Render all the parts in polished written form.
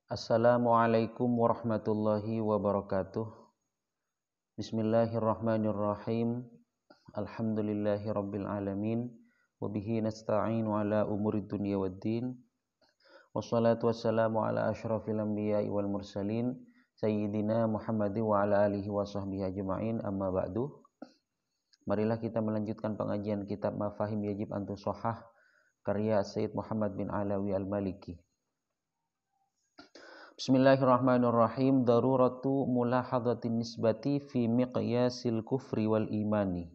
Assalamualaikum warahmatullahi wabarakatuh. Bismillahirrahmanirrahim. Alhamdulillahi rabbil alamin. Wabihi nasta'inu ala umurid dunya waddin. Wassalatu wassalamu ala ashrafil anbiya'i wal mursalin Sayyidina Muhammadin wa ala alihi wa sahbihi ajma'in, amma ba'du. Marilah kita melanjutkan pengajian kitab Mafahim Yajib Antu Shahah karya Sayyid Muhammad bin Alawi al-Maliki. Bismillahirrahmanirrahim. Daruratu mulahadhatin nisbati fi miqyasil kufri wal imani.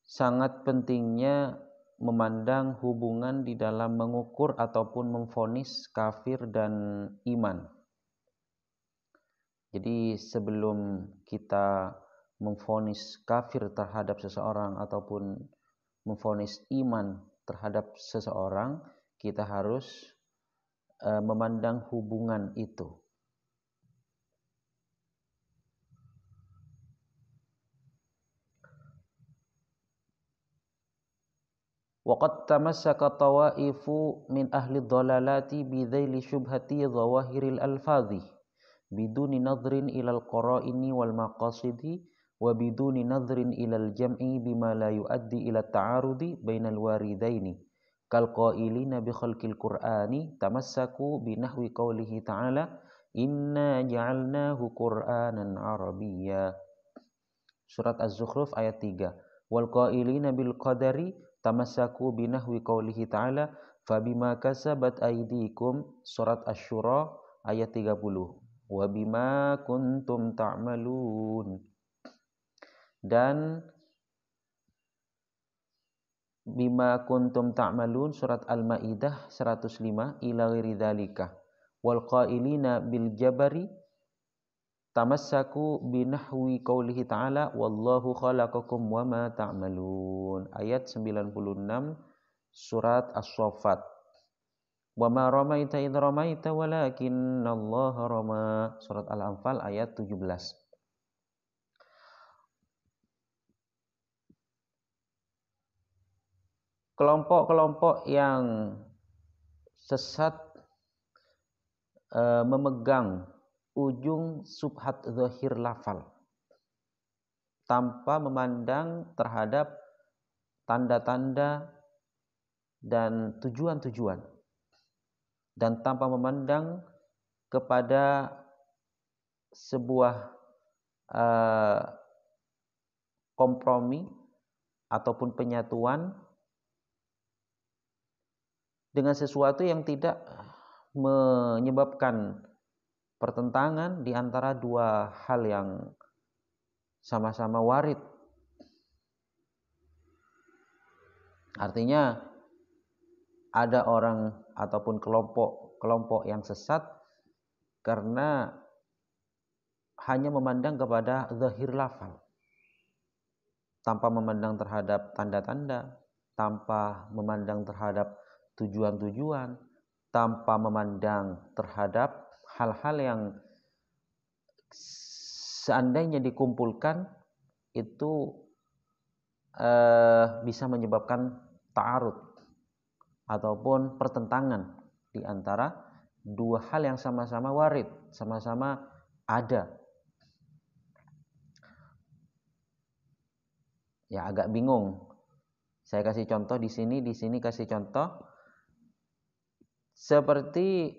Sangat pentingnya memandang hubungan di dalam mengukur ataupun memvonis kafir dan iman. Jadi sebelum kita memvonis kafir terhadap seseorang ataupun memvonis iman terhadap seseorang, kita harus memandang hubungan itu. Waqad tamassaka tawaifu min ahli dhalalati bidhaili syubhati dhawahiril alfadhi biduni nadhrin ilal qara'ini wal maqasidi wa biduni nadhrin ilal jam'i bima la yuaddi ila ta'arudi bainal waridaini kal qailina bi khalqil qur'ani tamassaku bi nahwi qaulihi ta'ala inna ja'alnahu qur'anan arabiyya. Surat Az-Zukhruf ayat 3. Wal qailina bil qadari tamassaku bi nahwi qaulihi ta'ala fabima kasabat aydikum. Surat Asy-Syura ayat 30. Wa bima kuntum ta'malun. Dan bima kuntum ta'malun, surat Al-Maidah 105 ila ghairi dzalika. Wal qailina bil jabari tamassaku bi nahwi qaulihi ta'ala wallahu khalaqakum wama ta'malun. Ayat 96 surat As-Saffat. Wa ma ramaita idh ramaita walakinnallaha rama. Surat Al-Anfal ayat 17. Kelompok-kelompok yang sesat memegang ujung subhat zahir lafal tanpa memandang terhadap tanda-tanda dan tujuan-tujuan, dan tanpa memandang kepada sebuah kompromi ataupun penyatuan dengan sesuatu yang tidak menyebabkan pertentangan di antara dua hal yang sama-sama warid. Artinya ada orang ataupun kelompok yang sesat karena hanya memandang kepada zahir lafal tanpa memandang terhadap tanda-tanda, tanpa memandang terhadap tujuan-tujuan, tanpa memandang terhadap hal-hal yang seandainya dikumpulkan itu bisa menyebabkan ta'arud ataupun pertentangan di antara dua hal yang sama-sama warid, sama-sama ada. Ya agak bingung. Saya kasih contoh di sini kasih contoh. Seperti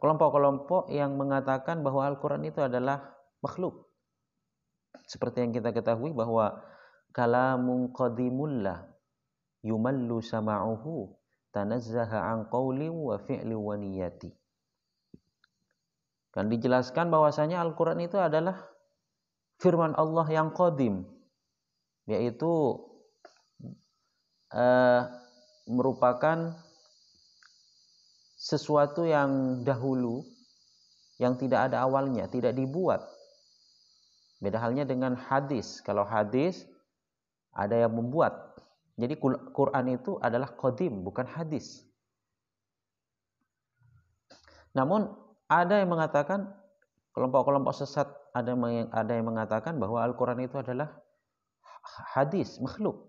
kelompok-kelompok yang mengatakan bahwa Al-Quran itu adalah makhluk. Seperti yang kita ketahui bahwa kalamun qadimullah yumallu sama'uhu tanazzaha an qawli wa fi'li wa niyati. Kan dijelaskan bahwasanya Al-Quran itu adalah firman Allah yang qadim, yaitu merupakan sesuatu yang dahulu, yang tidak ada awalnya, tidak dibuat. Beda halnya dengan hadis. Kalau hadis ada yang membuat. Jadi Quran itu adalah qadim, bukan hadis. Namun ada yang mengatakan, kelompok-kelompok sesat ada yang mengatakan bahwa Al-Quran itu adalah hadis, makhluk.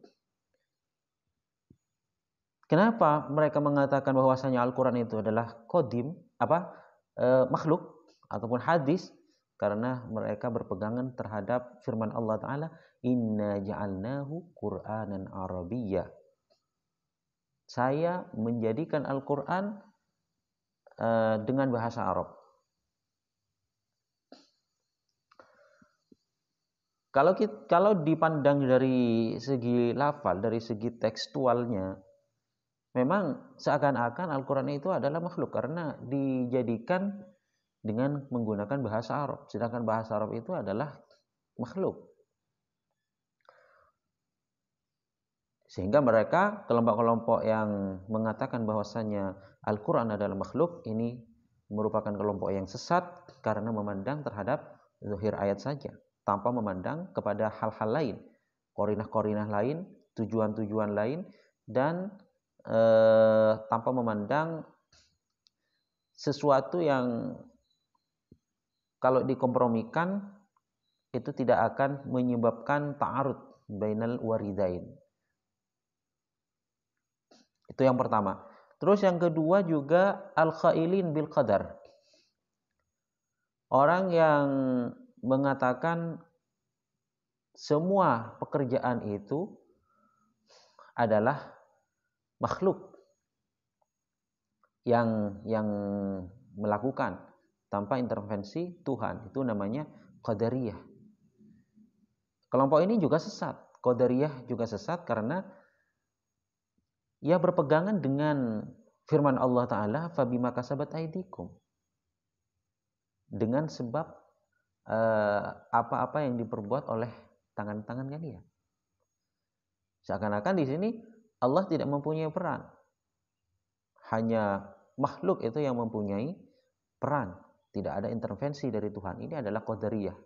Kenapa mereka mengatakan bahwasanya Al-Quran itu adalah qadim, makhluk ataupun hadis? Karena mereka berpegangan terhadap firman Allah Ta'ala, Inna ja'alnahu Qur'anan Arabiyyah. Saya menjadikan Al-Quran dengan bahasa Arab. Kalau dipandang dari segi lafal, dari segi tekstualnya, memang seakan-akan Al-Quran itu adalah makhluk karena dijadikan dengan menggunakan bahasa Arab. Sedangkan bahasa Arab itu adalah makhluk. Sehingga mereka, kelompok-kelompok yang mengatakan bahwasanya Al-Quran adalah makhluk, ini merupakan kelompok yang sesat karena memandang terhadap zahir ayat saja, tanpa memandang kepada hal-hal lain, korinah-korinah lain, tujuan-tujuan lain, dan tanpa memandang sesuatu yang kalau dikompromikan itu tidak akan menyebabkan ta'arud bainal waridain. Itu yang pertama. Terus yang kedua juga al-khailin bil qadar. Orang yang mengatakan semua pekerjaan itu adalah makhluk yang melakukan tanpa intervensi Tuhan. Itu namanya qadariyah. Kelompok ini juga sesat. Qadariyah juga sesat karena ia berpegangan dengan firman Allah Ta'ala, fabima kasabat aidikum. Dengan sebab apa-apa yang diperbuat oleh tangan-tangan kalian. Seakan-akan di sini Allah tidak mempunyai peran. Hanya makhluk itu yang mempunyai peran. Tidak ada intervensi dari Tuhan. Ini adalah qadariyah.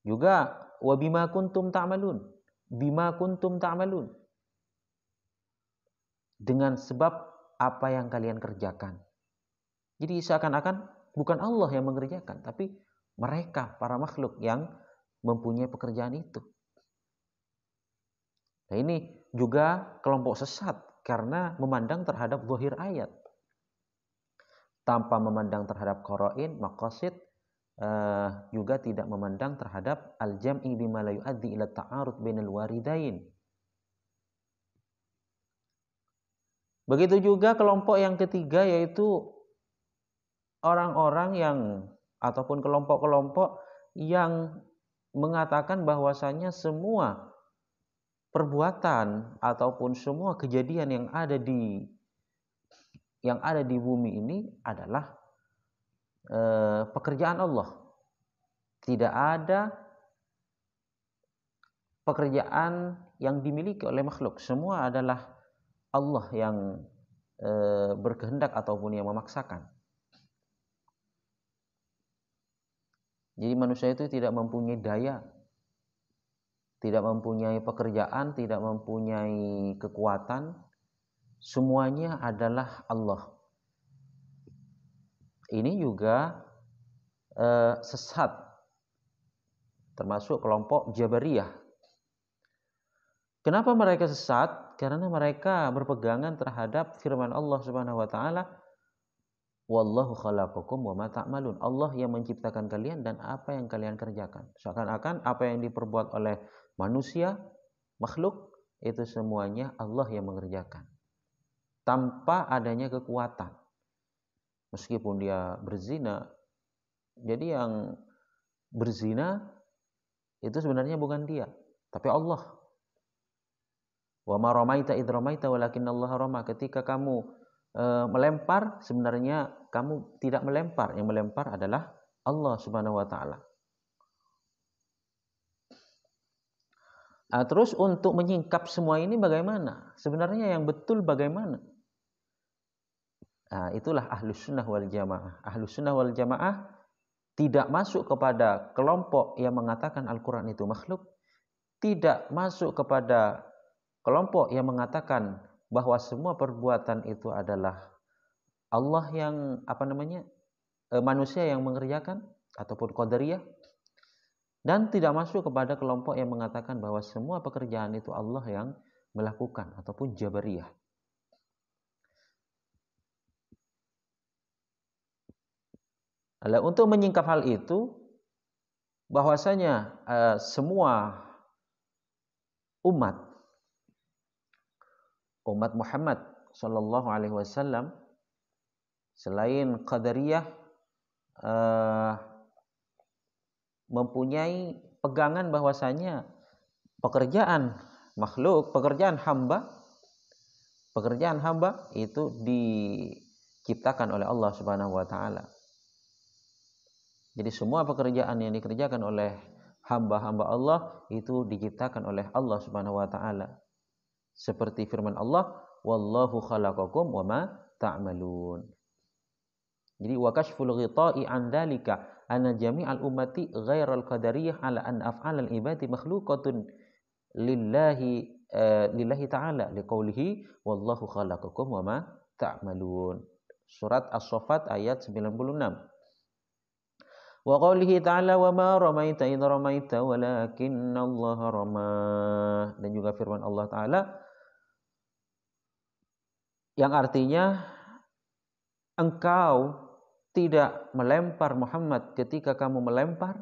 Juga wabima kuntum ta'malun. Bima kuntum ta'malun. Dengan sebab apa yang kalian kerjakan. Jadi seakan-akan bukan Allah yang mengerjakan, tapi mereka, para makhluk yang mempunyai pekerjaan itu. Nah ini juga kelompok sesat karena memandang terhadap zahir ayat tanpa memandang terhadap qara'in, maqasid, juga tidak memandang terhadap al-jam'i bima la yu'addi ila ta'arud bainal waridain. Begitu juga kelompok yang ketiga, yaitu orang-orang yang ataupun kelompok-kelompok yang mengatakan bahwasanya semua perbuatan ataupun semua kejadian yang ada di bumi ini adalah pekerjaan Allah. Tidak ada pekerjaan yang dimiliki oleh makhluk. Semua adalah Allah yang berkehendak ataupun yang memaksakan. Jadi manusia itu tidak mempunyai daya, tidak mempunyai pekerjaan, tidak mempunyai kekuatan. Semuanya adalah Allah. Ini juga sesat, termasuk kelompok Jabariyah. Kenapa mereka sesat? Karena mereka berpegangan terhadap firman Allah Subhanahu wa taala, wallahu khalaqakum wa ma ta'malun. Allah yang menciptakan kalian dan apa yang kalian kerjakan. Seakan-akan apa yang diperbuat oleh manusia, makhluk, itu semuanya Allah yang mengerjakan. Tanpa adanya kekuatan. Meskipun dia berzina, jadi yang berzina itu sebenarnya bukan dia, tapi Allah. Wa ma ramaita id ramaita walakinallaha rama. Ketika kamu melempar, sebenarnya kamu tidak melempar. Yang melempar adalah Allah Subhanahu wa taala. Terus untuk menyingkap semua ini bagaimana? Sebenarnya yang betul bagaimana? Itulah Ahlus Sunnah wal Jamaah. Ahlus Sunnah wal Jamaah tidak masuk kepada kelompok yang mengatakan Al-Quran itu makhluk, tidak masuk kepada kelompok yang mengatakan bahwa semua perbuatan itu adalah Allah yang manusia yang mengerjakan ataupun qadariyah, dan tidak masuk kepada kelompok yang mengatakan bahwa semua pekerjaan itu Allah yang melakukan ataupun jabariyah. Untuk menyingkap hal itu, bahwasanya semua umat Muhammad Shallallahu Alaihi Wasallam selain Qadariyah mempunyai pegangan bahwasanya pekerjaan makhluk, pekerjaan hamba itu diciptakan oleh Allah Subhanahu wa taala. Jadi semua pekerjaan yang dikerjakan oleh hamba-hamba Allah itu diciptakan oleh Allah Subhanahu wa taala. Seperti firman Allah, wallahu khalaqakum wama ta'malun. Jadi wa kashful ghita'i an dzalika anna jami'al ummati ghairal qadariyah ala an af'alal ibadi makhluqatun lillahi ta'ala liqaulihi wallahu khalaqakum wama ta'malun. Surat As-Saffat ayat 96. Wa qaulihi ta'ala wa ma ramaita idh ramaita walakinnallaha rama. Dan juga firman Allah taala yang artinya engkau tidak melempar Muhammad ketika kamu melempar,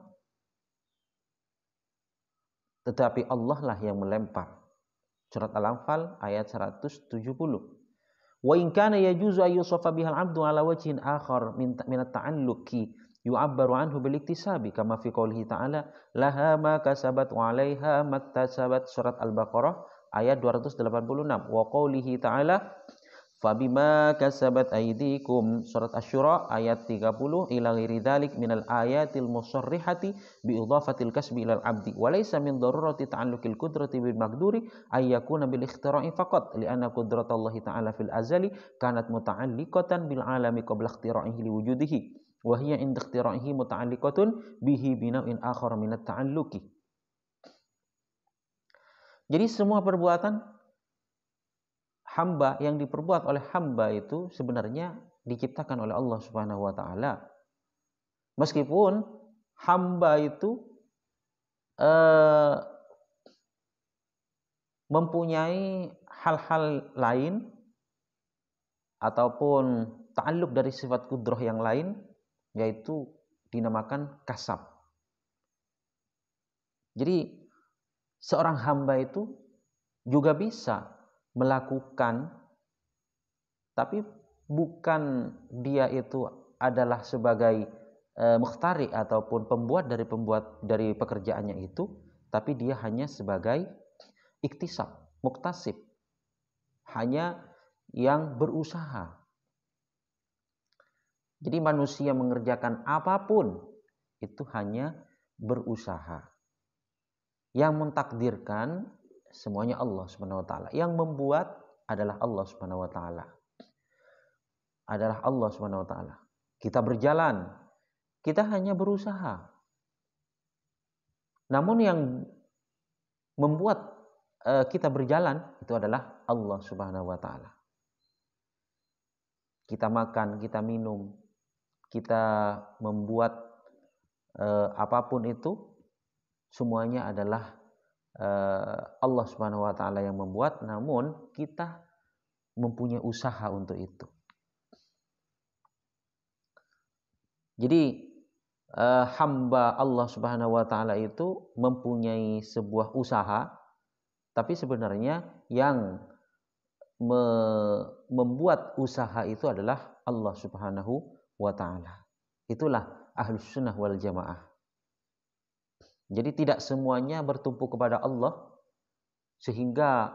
tetapi Allah lah yang melempar. Surat Al-Anfal ayat 170. Wa in kana yajuzu ay yusafa bihal 'abdu ala wajhin akhar min at-ta'alluqi yu'abbaru anhu bil iktisabi kama fi qoulihi ta'ala laha ma kasabat wa 'alaiha maktasabat. Surat Al-Baqarah ayat 286. Wa qoulihi ta'ala fabima kasabat aydikum. Surat Asy-Syura ayat 30 ila ghairi dzalik minal ayatil musarrihati bi idhafatil kasbi ilal abdi wa laysa min darurati ta'alluqil qudrati bil maqduri ay yakuna bil ikhtira'i faqat li'anna qudratallahi ta'ala fil azali kanat muta'alliqatan bil alami qabla ikhtira'ihi li wujudihi wa hiya inda ikhtira'ihi muta'alliqatun bihi bina'in akhar min at-ta'alluqi. Jadi semua perbuatan hamba yang diperbuat oleh hamba itu sebenarnya diciptakan oleh Allah Subhanahu wa taala. Meskipun hamba itu mempunyai hal-hal lain ataupun ta'alluq dari sifat kudrah yang lain, yaitu dinamakan kasab. Jadi seorang hamba itu juga bisa melakukan, tapi bukan dia itu adalah sebagai mukhtari ataupun pembuat dari pekerjaannya itu, tapi dia hanya sebagai iktisab, muktasib, hanya yang berusaha. Jadi manusia mengerjakan apapun itu hanya berusaha. Yang mentakdirkan semuanya Allah Subhanahu wa taala. Yang membuat adalah Allah Subhanahu wa taala. Adalah Allah Subhanahu wa taala. Kita berjalan, kita hanya berusaha. Namun yang membuat kita berjalan itu adalah Allah Subhanahu wa taala. Kita makan, kita minum, kita membuat apapun itu semuanya adalah Allah Subhanahu wa taala yang membuat, namun kita mempunyai usaha untuk itu. Jadi hamba Allah Subhanahu wa taala itu mempunyai sebuah usaha, tapi sebenarnya yang membuat usaha itu adalah Allah Subhanahu wa taala. Itulah Ahlus Sunnah wal Jamaah. Jadi tidak semuanya bertumpu kepada Allah sehingga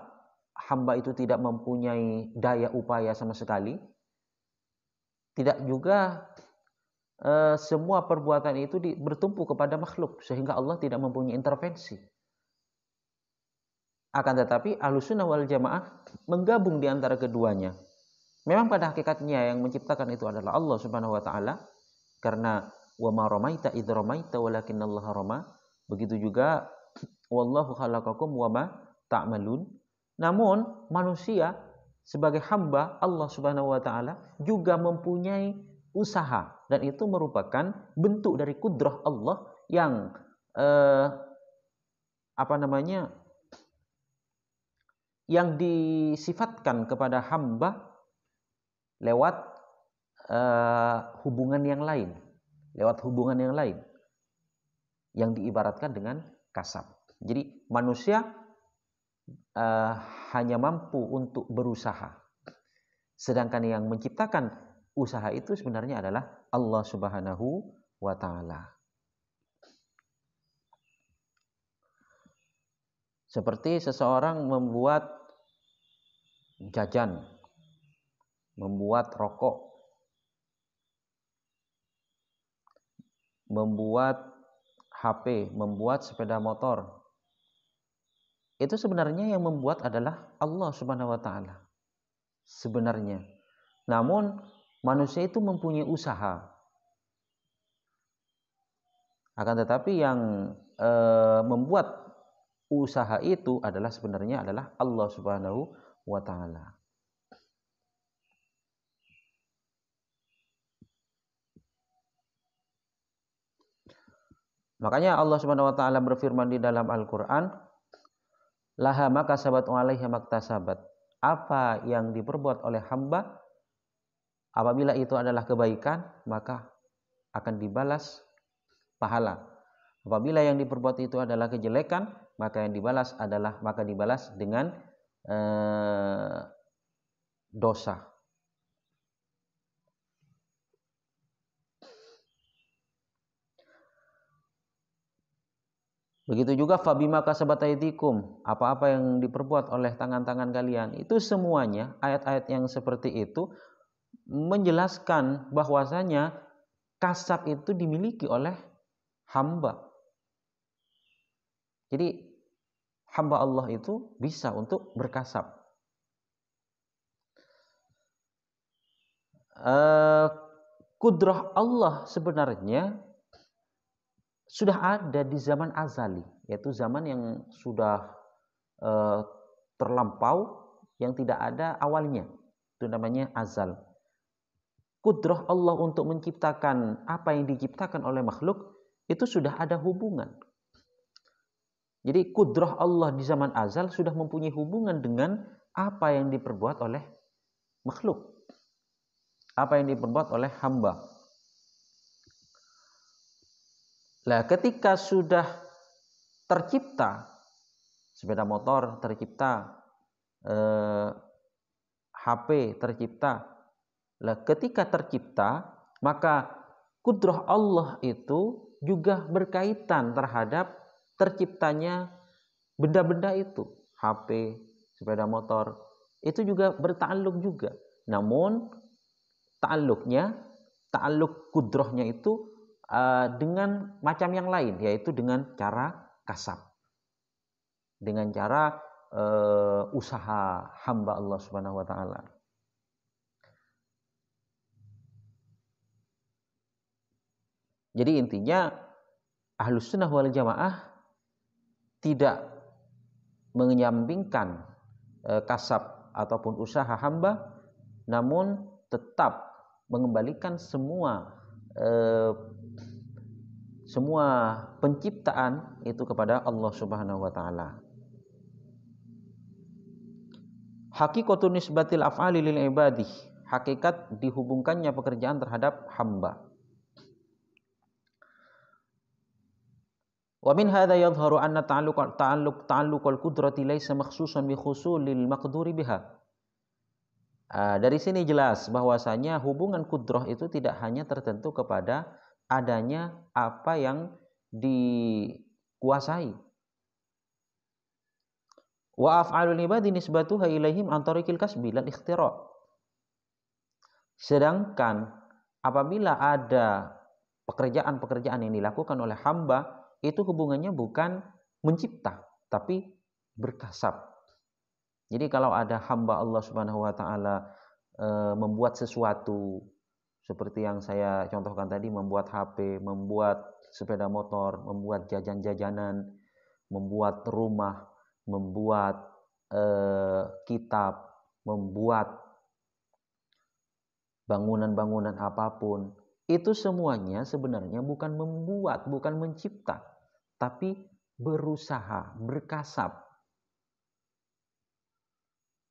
hamba itu tidak mempunyai daya upaya sama sekali. Tidak juga semua perbuatan itu bertumpu kepada makhluk sehingga Allah tidak mempunyai intervensi. Akan tetapi Ahlussunnah wal Jamaah menggabung di antara keduanya. Memang pada hakikatnya yang menciptakan itu adalah Allah Subhanahu wa taala, karena wa ma ramaita idz ramaita walakinallaha rama. Begitu juga wallahu khalaqakum wama ta'malun. Namun manusia sebagai hamba Allah Subhanahu wa taala juga mempunyai usaha, dan itu merupakan bentuk dari kudrah Allah yang yang disifatkan kepada hamba lewat hubungan yang lain. lewat hubungan yang lain yang diibaratkan dengan kasab. Jadi manusia hanya mampu untuk berusaha, sedangkan yang menciptakan usaha itu sebenarnya adalah Allah Subhanahu wa Ta'ala. Seperti seseorang membuat jajan, membuat rokok, membuat HP, membuat sepeda motor. Itu sebenarnya yang membuat adalah Allah Subhanahu wa Ta'ala. Sebenarnya. Namun manusia itu mempunyai usaha. Akan tetapi yang membuat usaha itu sebenarnya adalah Allah Subhanahu wa Ta'ala. Makanya Allah Subhanahu wa Ta'ala berfirman di dalam Al-Qur'an, laha makasabat wa 'alaiha maktasabat. Apa yang diperbuat oleh hamba, apabila itu adalah kebaikan, maka akan dibalas pahala. Apabila yang diperbuat itu adalah kejelekan, maka dibalas dengan dosa. Begitu juga fabima kasabat aydikum, apa-apa yang diperbuat oleh tangan-tangan kalian. Itu semuanya ayat-ayat yang seperti itu menjelaskan bahwasanya kasab itu dimiliki oleh hamba. Jadi hamba Allah itu bisa untuk berkasab. Kudrah Allah sebenarnya sudah ada di zaman azali, yaitu zaman yang sudah terlampau, yang tidak ada awalnya. Itu namanya azal. Kudrah Allah untuk menciptakan apa yang diciptakan oleh makhluk itu sudah ada hubungan. Jadi kudrah Allah di zaman azal sudah mempunyai hubungan dengan apa yang diperbuat oleh makhluk, apa yang diperbuat oleh hamba. Nah, ketika sudah tercipta sepeda motor, tercipta HP, tercipta. Nah, ketika tercipta, maka kudrah Allah itu juga berkaitan terhadap terciptanya benda-benda itu, HP, sepeda motor, itu juga bertakluk juga. Namun ta'alluq kudrahnya itu dengan macam yang lain, yaitu dengan cara kasab, dengan cara usaha hamba Allah Subhanahu wa Ta'ala. Jadi intinya Ahlus Sunnah wal Jamaah tidak menyampingkan kasab ataupun usaha hamba, namun tetap mengembalikan semua penciptaan itu kepada Allah Subhanahu wa Ta'ala. Hakikatun nisbatil af'ali lil ibadi, hakikat dihubungkannya pekerjaan terhadap hamba. Wa min hadza yadhharu anna ta'alluqal qudrati laysa makhsusan bi khusulil maqduri biha. Dari sini jelas bahwasanya hubungan kudrah itu tidak hanya tertentu kepada adanya apa yang dikuasai. Wa af'alul ibadi nisbatuha ilaihim an tariqil kasbi lal ikhtira'. Sedangkan apabila ada pekerjaan-pekerjaan yang dilakukan oleh hamba, itu hubungannya bukan mencipta, tapi berkasab. Jadi kalau ada hamba Allah Subhanahu wa Ta'ala membuat sesuatu, seperti yang saya contohkan tadi, membuat HP, membuat sepeda motor, membuat jajan-jajanan, membuat rumah, membuat kitab, membuat bangunan-bangunan apapun, itu semuanya sebenarnya bukan membuat, bukan mencipta, tapi berusaha, berkasab.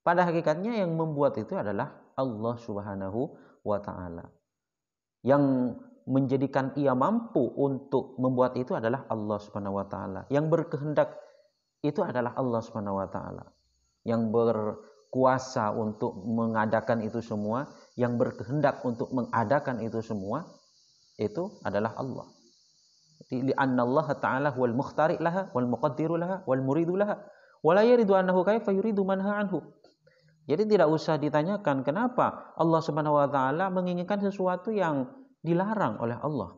Pada hakikatnya yang membuat itu adalah Allah Subhanahu wa Ta'ala. Yang menjadikan ia mampu untuk membuat itu adalah Allah Subhanahu wa taala. Yang berkehendak itu adalah Allah Subhanahu wa taala. Yang berkuasa untuk mengadakan itu semua, yang berkehendak untuk mengadakan itu semua, itu adalah Allah. Li'anna Allah ta'ala huwal mukhtari laha wal muqaddiru laha wal muridu laha wa la yaridu annahu kaifa yuridu manha anhu. Jadi tidak usah ditanyakan kenapa Allah Subhanahu wa taala menginginkan sesuatu yang dilarang oleh Allah.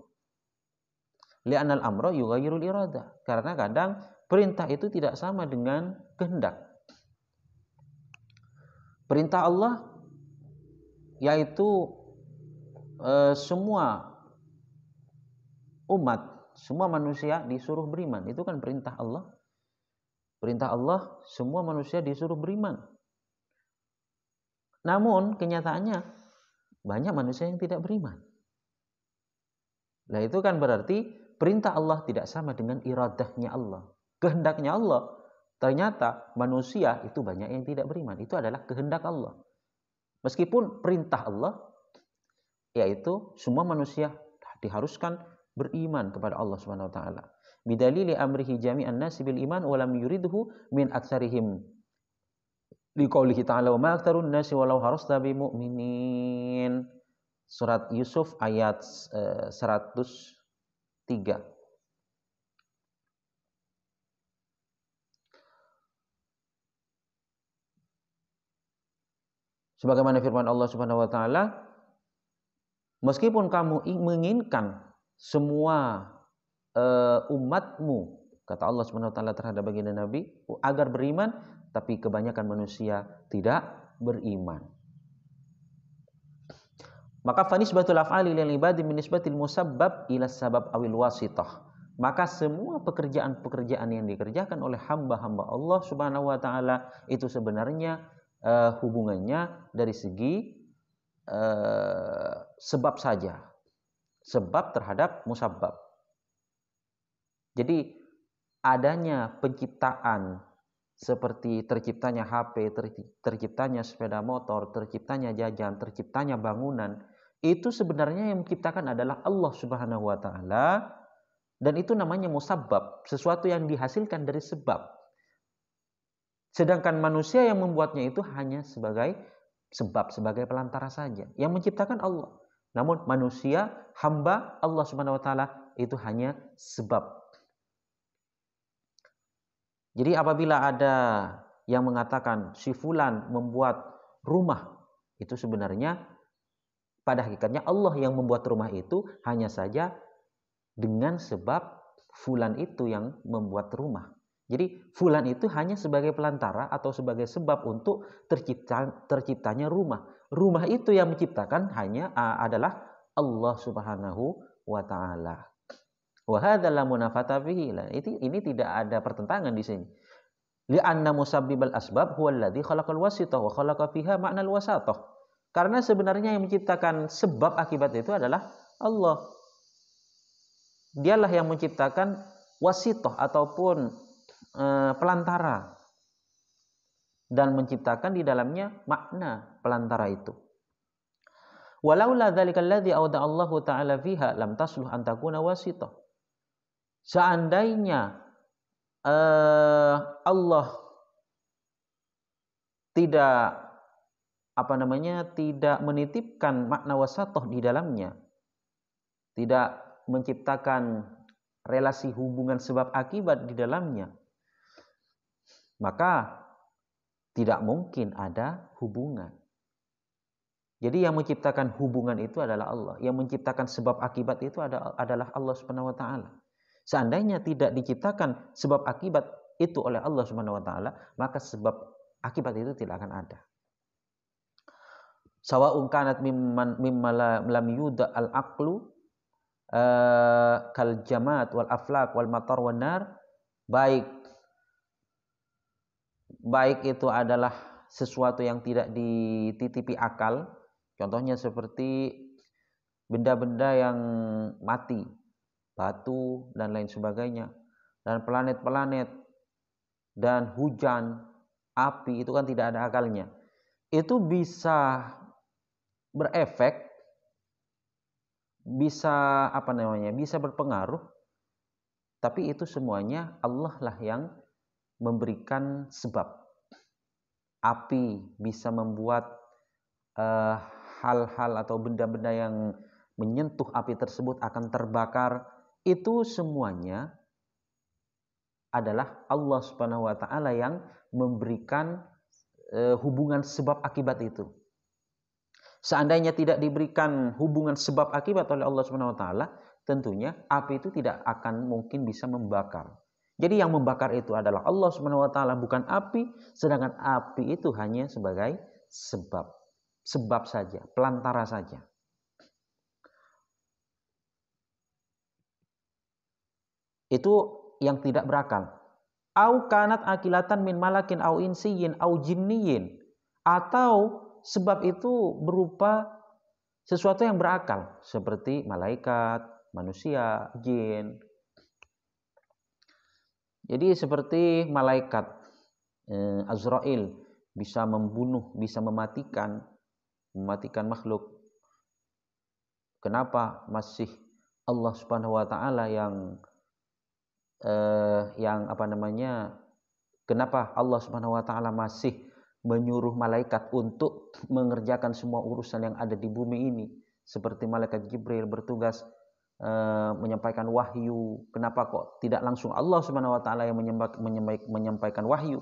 Li'annal amra yughayyirul irada. Karena kadang perintah itu tidak sama dengan kehendak. Perintah Allah yaitu semua umat, semua manusia disuruh beriman. Itu kan perintah Allah. Perintah Allah, semua manusia disuruh beriman. Namun kenyataannya banyak manusia yang tidak beriman. Nah itu kan berarti perintah Allah tidak sama dengan iradahnya Allah. Kehendaknya Allah. Ternyata manusia itu banyak yang tidak beriman. Itu adalah kehendak Allah. Meskipun perintah Allah, yaitu semua manusia diharuskan beriman kepada Allah Subhanahu wa taala. Bidalili amrihi jami'an nasi bil iman wa lam yuridhu min aktsarihim. Liqaulihi ta'ala wa ma aktsarun nasi walau harasta bimu'minin. Surat Yusuf ayat 103. Sebagaimana firman Allah Subhanahu wa taala, meskipun kamu menginginkan semua umatmu, kata Allah Subhanahu wa taala terhadap baginda Nabi, agar beriman, tapi kebanyakan manusia tidak beriman. Maka fanisbatul af'ali lil ibadi min nisbatil musabbab ila sabab awil wasithah. Maka semua pekerjaan-pekerjaan yang dikerjakan oleh hamba-hamba Allah Subhanahu wa taala itu sebenarnya hubungannya dari segi sebab saja. Sebab terhadap musabbab. Jadi adanya penciptaan seperti terciptanya HP, terciptanya sepeda motor, terciptanya jajan, terciptanya bangunan, itu sebenarnya yang menciptakan adalah Allah Subhanahu wa taala, dan itu namanya musabbab, sesuatu yang dihasilkan dari sebab. Sedangkan manusia yang membuatnya itu hanya sebagai sebab, sebagai pelantara saja. Yang menciptakan Allah. Namun manusia, hamba Allah Subhanahu wa taala itu hanya sebab. Jadi apabila ada yang mengatakan si fulan membuat rumah, itu sebenarnya pada hakikatnya Allah yang membuat rumah itu, hanya saja dengan sebab fulan itu yang membuat rumah. Jadi fulan itu hanya sebagai pelantara atau sebagai sebab untuk terciptanya rumah. Rumah itu yang menciptakan hanya adalah Allah Subhanahu wa taala. Wa hadza la munafata fihi. Ini tidak ada pertentangan di sini. Li'anna musabbibal asbab huwa alladhi khalaqal wasithah wa khalaqa fiha ma'nal wasatah. Karena sebenarnya yang menciptakan sebab akibat itu adalah Allah. Dialah yang menciptakan wasithah ataupun pelantara, dan menciptakan di dalamnya makna pelantara itu. Walaula dzalikal ladzi awda Allahu ta'ala fiha lam tasluh an takuna wasithah. Seandainya Allah tidak tidak menitipkan makna wasatoh di dalamnya, tidak menciptakan relasi hubungan sebab akibat di dalamnya, maka tidak mungkin ada hubungan. Jadi yang menciptakan hubungan itu adalah Allah, yang menciptakan sebab akibat itu adalah Allah Subhanahu wa taala. Seandainya tidak diciptakan sebab akibat itu oleh Allah Subhanahu wa taala, maka sebab akibat itu tidak akan ada. Sawa'un kanat mimma lam yuda al-aqlu kal jamat wal aflak wal matar wan nar, baik itu adalah sesuatu yang tidak dititipi akal, contohnya seperti benda-benda yang mati, batu dan lain sebagainya, dan planet-planet dan hujan, api, itu kan tidak ada akalnya. Itu bisa berefek bisa bisa berpengaruh, tapi itu semuanya Allah lah yang memberikan sebab. Api bisa membuat hal-hal atau benda-benda yang menyentuh api tersebut akan terbakar. Itu semuanya adalah Allah Subhanahu wa taala yang memberikan hubungan sebab akibat itu. Seandainya tidak diberikan hubungan sebab akibat oleh Allah Subhanahu wa taala, tentunya api itu tidak akan mungkin bisa membakar. Jadi yang membakar itu adalah Allah Subhanahu wa taala, bukan api, sedangkan api itu hanya sebagai sebab saja, pelantara saja. Itu yang tidak berakal. Au kanat akilatan min malakin au insiyin au jinniyin, atau sebab itu berupa sesuatu yang berakal seperti malaikat, manusia, jin. Jadi seperti malaikat Azrail bisa membunuh, bisa mematikan makhluk. Kenapa masih Allah Subhanahu wa taala kenapa Allah Subhanahu wa taala masih menyuruh malaikat untuk mengerjakan semua urusan yang ada di bumi ini, seperti malaikat Jibril bertugas menyampaikan wahyu. Kenapa kok tidak langsung Allah Subhanahu wa taala yang menyampaikan wahyu?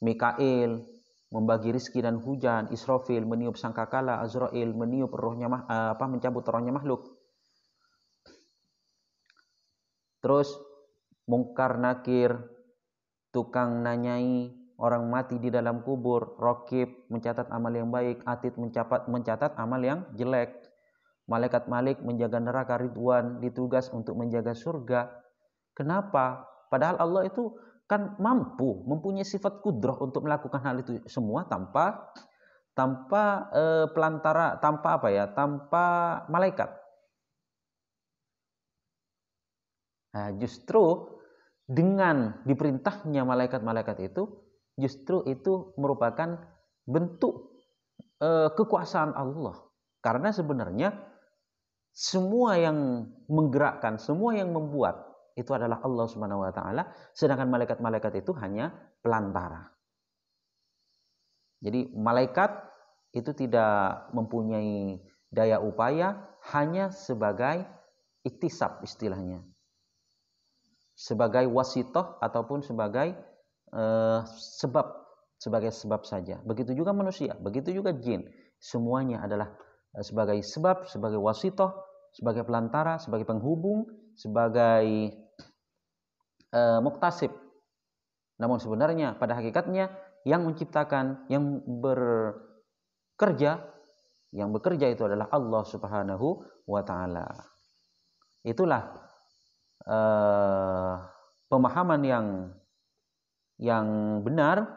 Mikail membagi rizki dan hujan, Israfil meniup sangkakala, Azrail meniup rohnya mencabut rohnya makhluk. Terus Mungkar Nakir, tukang nanyai orang mati di dalam kubur, Raqib mencatat amal yang baik, Atid mencatat amal yang jelek. Malaikat Malik menjaga neraka, Ridwan ditugas untuk menjaga surga. Kenapa? Padahal Allah itu kan mempunyai sifat kudrah untuk melakukan hal itu semua tanpa pelantara, tanpa malaikat. Nah, justru dengan diperintahnya malaikat-malaikat itu, justru itu merupakan bentuk kekuasaan Allah. Karena sebenarnya semua yang menggerakkan, semua yang membuat itu adalah Allah Subhanahu wa taala, sedangkan malaikat-malaikat itu hanya pelantara. Jadi malaikat itu tidak mempunyai daya upaya, hanya sebagai iktisab istilahnya. Sebagai wasitoh ataupun sebagai sebab saja. Begitu juga manusia, begitu juga jin. Semuanya adalah sebagai sebab, sebagai wasitoh, sebagai pelantara, sebagai penghubung, sebagai muktasib. Namun sebenarnya pada hakikatnya yang menciptakan, yang bekerja itu adalah Allah Subhanahu wa taala. Itulah pemahaman yang benar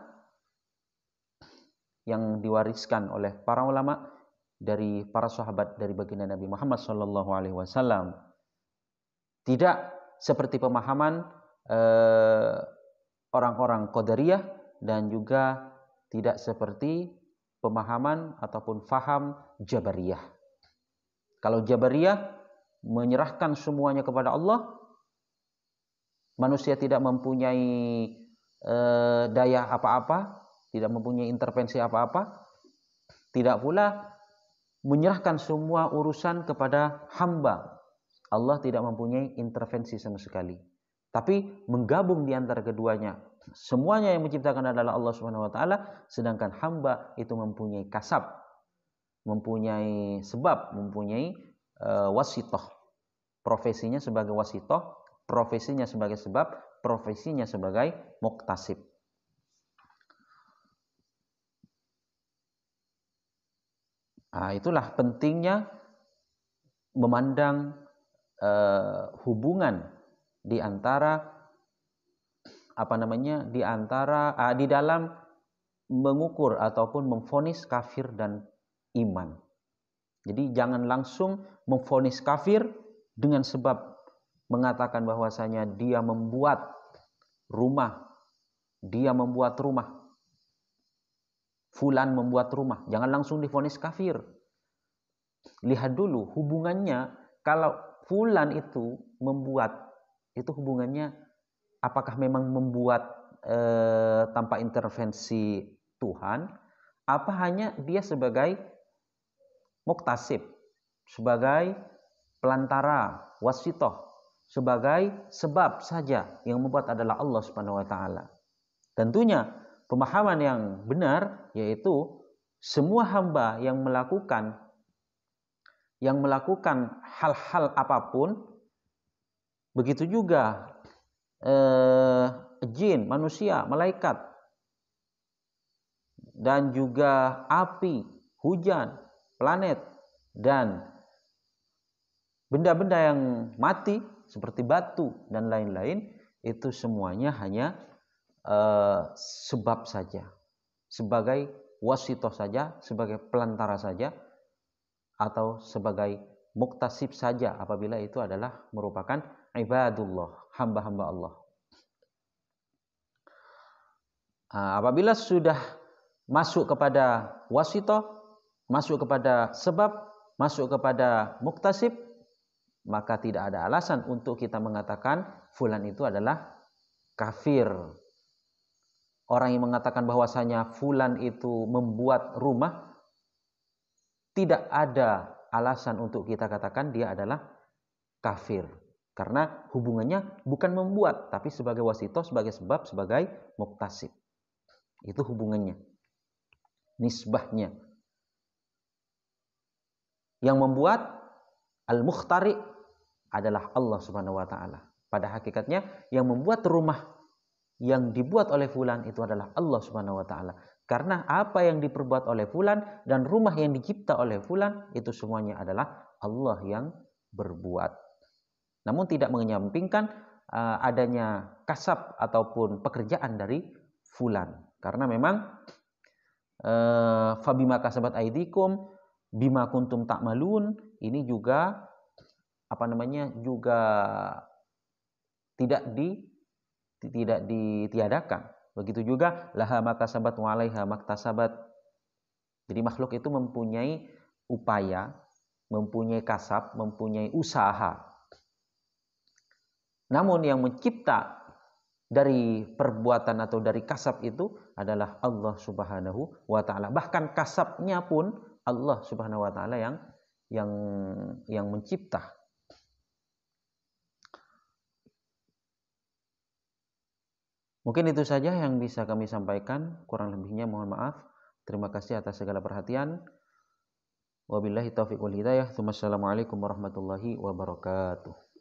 yang diwariskan oleh para ulama dari para sahabat dari baginda Nabi Muhammad SAW. Tidak seperti pemahaman orang-orang Qadariyah, dan juga tidak seperti pemahaman ataupun faham Jabariyah. Kalau Jabariyah menyerahkan semuanya kepada Allah, manusia tidak mempunyai daya apa-apa, tidak mempunyai intervensi apa-apa, tidak pula menyerahkan semua urusan kepada hamba. Allah tidak mempunyai intervensi sama sekali. Tapi menggabung di antara keduanya. Semuanya yang menciptakan adalah Allah Subhanahu wa taala, sedangkan hamba itu mempunyai kasab, mempunyai sebab, mempunyai wasitoh. Profesinya sebagai wasitoh, profesinya sebagai sebab, profesinya sebagai muktasib. Nah, itulah pentingnya memandang hubungan di antara di dalam mengukur ataupun memvonis kafir dan iman. Jadi jangan langsung memvonis kafir dengan sebab mengatakan bahwasanya dia membuat rumah, fulan membuat rumah. Jangan langsung divonis kafir. lihat dulu hubungannya. Kalau fulan itu membuat, itu hubungannya apakah memang membuat tanpa intervensi Tuhan, apa hanya dia sebagai muktasib, sebagai pelantara, wasitoh, sebagai sebab saja, yang membuat adalah Allah Subhanahu wa taala. Tentunya pemahaman yang benar yaitu semua hamba yang melakukan hal-hal apapun, begitu juga jin, manusia, malaikat, dan juga api, hujan, planet, dan benda-benda yang mati seperti batu dan lain-lain, itu semuanya hanya sebab saja, sebagai wasitoh saja, sebagai pelantara saja, atau sebagai muktasib saja apabila itu adalah merupakan ibadullah, hamba-hamba Allah. Apabila sudah masuk kepada wasitoh, masuk kepada sebab, masuk kepada muktasib, maka tidak ada alasan untuk kita mengatakan fulan itu adalah kafir. Orang yang mengatakan bahwasanya fulan itu membuat rumah, tidak ada alasan untuk kita katakan dia adalah kafir. Karena hubungannya bukan membuat, tapi sebagai wasitoh, sebagai sebab, sebagai muktasib. Itu hubungannya, nisbahnya. Yang membuat al-mukhtari adalah Allah Subhanahu wa taala. Pada hakikatnya yang membuat rumah yang dibuat oleh fulan itu adalah Allah Subhanahu wa taala. Karena apa yang diperbuat oleh fulan dan rumah yang dicipta oleh fulan itu semuanya adalah Allah yang berbuat. Namun tidak menyampingkan adanya kasab ataupun pekerjaan dari fulan. Karena memang fabima kasabat aidikum bima kuntum ta'malun, ini juga juga tidak ditiadakan. Begitu juga laha makasabat wa 'alaiha maktasabat. Jadi makhluk itu mempunyai upaya, mempunyai kasab, mempunyai usaha. Namun yang mencipta dari perbuatan atau dari kasab itu adalah Allah Subhanahu wa taala. Bahkan kasabnya pun Allah Subhanahu wa taala yang mencipta. Mungkin itu saja yang bisa kami sampaikan, kurang lebihnya mohon maaf. Terima kasih atas segala perhatian. Wabillahi taufiq wal hidayah. Wassalamualaikum warahmatullahi wabarakatuh.